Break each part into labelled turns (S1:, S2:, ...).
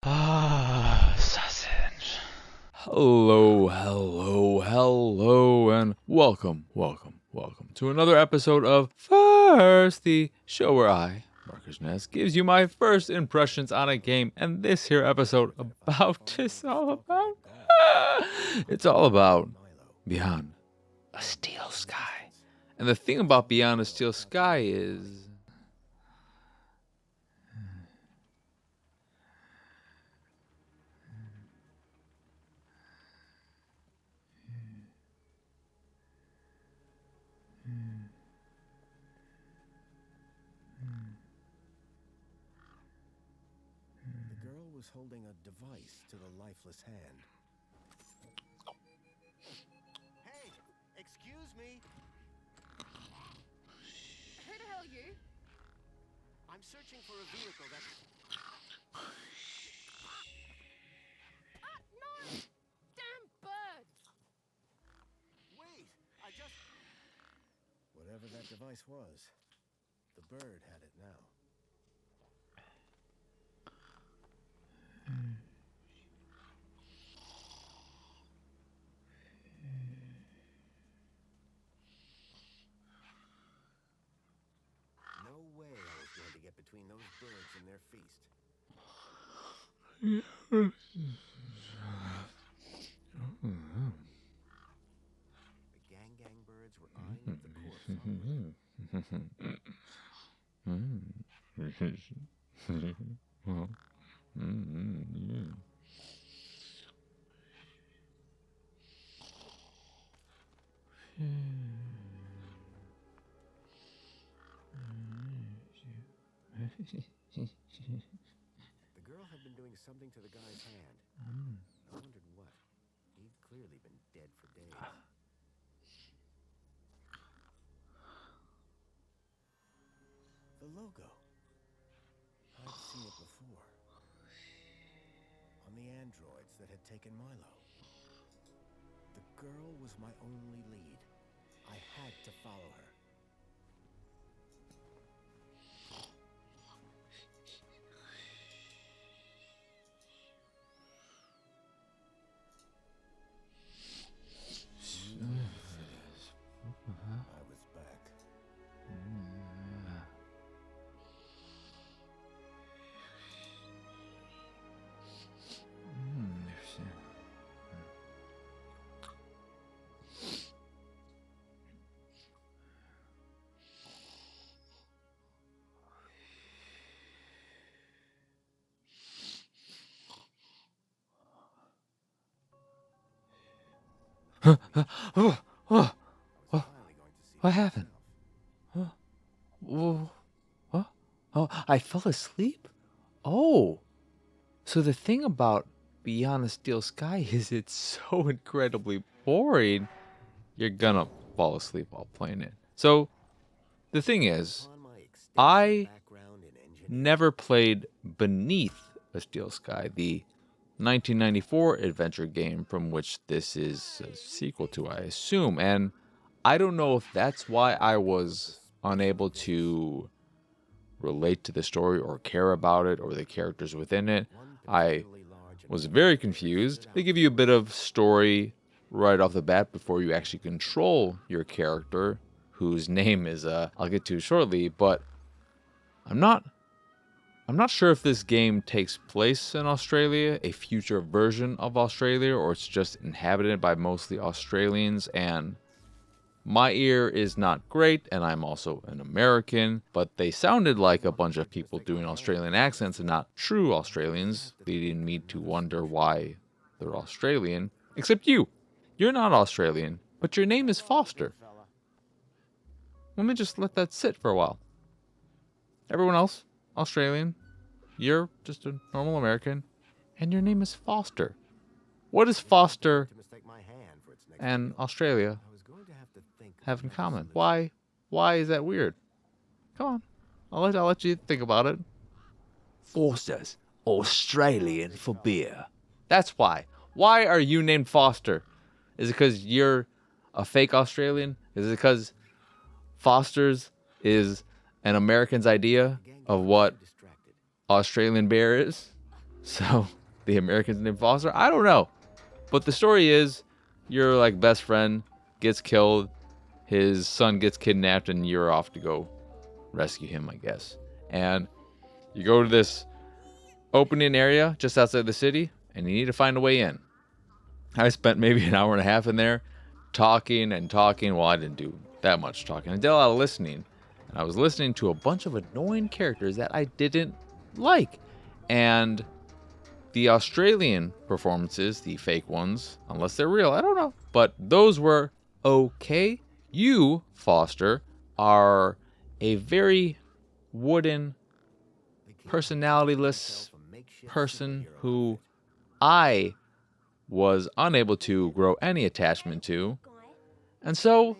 S1: Sausage. Hello, and welcome to another episode of First, the show where I, Marcus Ness, gives you my first impressions on a game, and this here episode it's all about Beyond a Steel Sky. And the thing about Beyond a Steel Sky is
S2: holding a device to the lifeless hand. Hey, excuse me.
S3: Who the hell are you?
S2: I'm searching for a vehicle that...
S3: No! Damn birds!
S2: Wait, I just... Whatever that device was, the bird had it now. No way I was going to get between those birds and their feast. The gang birds were eyeing up the corpse. The girl had been doing something to the guy's hand. I wondered what. He'd clearly been dead for days. The logo. I'd seen it before. On the androids that had taken Milo. The girl was my only lead. I had to follow her. I was back.
S1: What happened? What? Oh, I fell asleep? Oh, so the thing about Beyond the Steel Sky is it's so incredibly boring, you're gonna fall asleep while playing it. So, the thing is, I never played Beneath a Steel Sky, the 1994 adventure game from which this is a sequel to, I assume. And I don't know if that's why I was unable to relate to the story or care about it or the characters within it. I was very confused. They give you a bit of story right off the bat before you actually control your character, whose name is I'll get to shortly, but I'm not sure if this game takes place in Australia, a future version of Australia, or it's just inhabited by mostly Australians. And my ear is not great, and I'm also an American, but they sounded like a bunch of people doing Australian accents and not true Australians, leading me to wonder why they're Australian. Except you. You're not Australian, but your name is Foster. Let me just let that sit for a while. Everyone else, Australian. You're just a normal American, and your name is Foster. What does Foster and Australia have in common? Why is that weird? Come on, I'll let you think about it. Foster's Australian for beer. That's why. Why are you named Foster? Is it because you're a fake Australian? Is it because Foster's is an American's idea of what Australian bear is? So the American's named Foster? I don't know. But the story is your like best friend gets killed, his son gets kidnapped, and you're off to go rescue him, I guess. And you go to this opening area just outside the city, and you need to find a way in. I spent maybe an hour and a half in there talking and talking. Well, I didn't do that much talking. I did a lot of listening. And I was listening to a bunch of annoying characters that I didn't like. And the Australian performances, the fake ones, unless they're real, I don't know. But those were okay. You, Foster, are a very wooden, personalityless person who I was unable to grow any attachment to. And so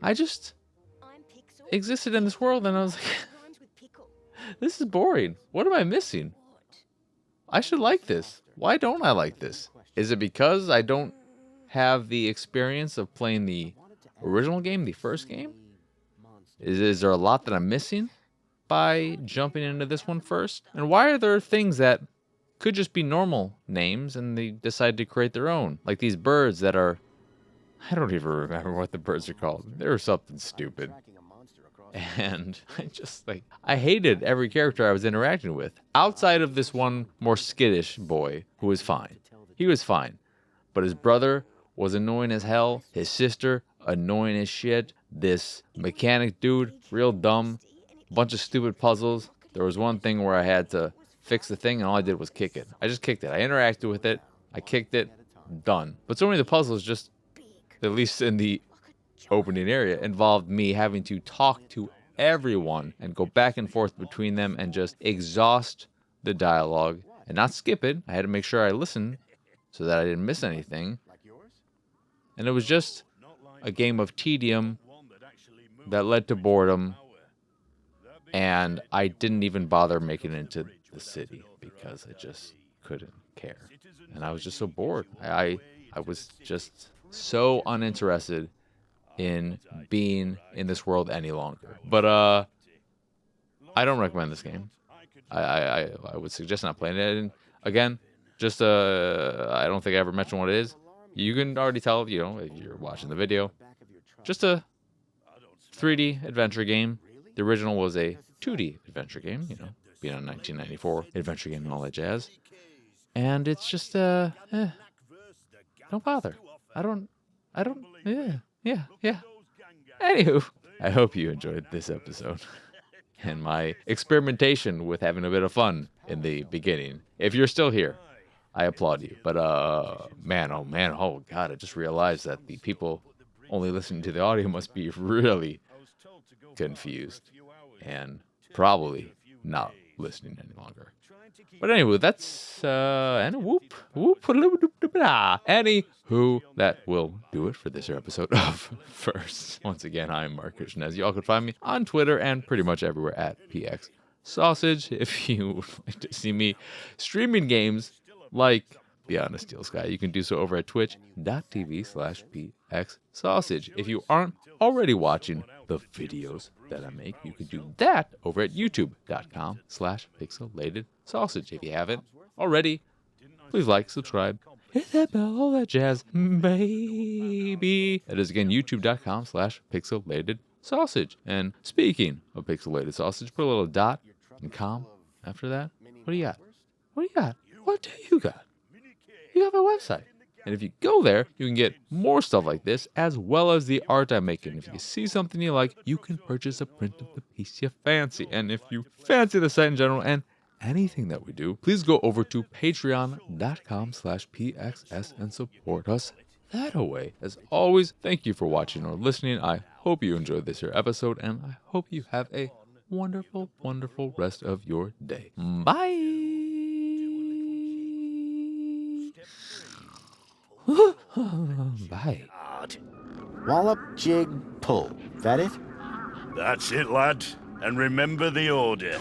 S1: I just existed in this world and I was like, this is boring. What am I missing? I should like this. Why don't I like this? Is it because I don't have the experience of playing the original game, the first game? Is there a lot that I'm missing by jumping into this one first? And why are there things that could just be normal names and they decide to create their own? Like these birds that are... I don't even remember what the birds are called. They were something stupid. And I hated every character I was interacting with. Outside of this one more skittish boy who was fine. He was fine. But his brother was annoying as hell. His sister, annoying as shit. This mechanic dude, real dumb. Bunch of stupid puzzles. There was one thing where I had to fix the thing and all I did was kick it. I just kicked it. I interacted with it. I kicked it. Done. But so many of the puzzles just, at least in the opening area, involved me having to talk to everyone and go back and forth between them and just exhaust the dialogue and not skip it. I had to make sure I listened so that I didn't miss anything. And it was just a game of tedium that led to boredom. And I didn't even bother making it into the city because I just couldn't care. And I was just so bored. I was just so uninterested in being in this world any longer. But I don't recommend this game. I would suggest not playing it. And again, just I don't think I ever mentioned what it is. You can already tell, you know, if you're watching the video. Just a 3D adventure game. The original was a 2D adventure game, you know, being a 1994 adventure game and all that jazz. And it's just don't bother. Yeah. Anywho, I hope you enjoyed this episode and my experimentation with having a bit of fun in the beginning. If you're still here, I applaud you. But man, oh God, I just realized that the people only listening to the audio must be really confused and probably not listening any longer. But anyway, that's and whoop. Anywho, that will do it for this episode of First. Once again, I'm Mark Krishnez. Y'all can find me on Twitter and pretty much everywhere at PX Sausage. If you would like to see me streaming games like Beyond the Steel Sky, you can do so over at twitch.tv/PX Sausage. If you aren't already watching the videos that I make, you can do that over at youtube.com/Pixelated Sausage. If you haven't already, please like, subscribe, hit that bell, all that jazz, baby. That is again youtube.com/Pixelated Sausage. And speaking of Pixelated Sausage, put a little dot and com after that. What do you got? What do you got? What do you got? You have a website. And if you go there, you can get more stuff like this, as well as the art I'm making. If you see something you like, you can purchase a print of the piece you fancy. And if you fancy the site in general and anything that we do, please go over to patreon.com/PXS and support us that way. As always, thank you for watching or listening. I hope you enjoyed this here episode, and I hope you have a wonderful, wonderful rest of your day. Bye! Bye.
S2: Wallop, jig, pull. That it?
S4: That's it, lad. And remember the order.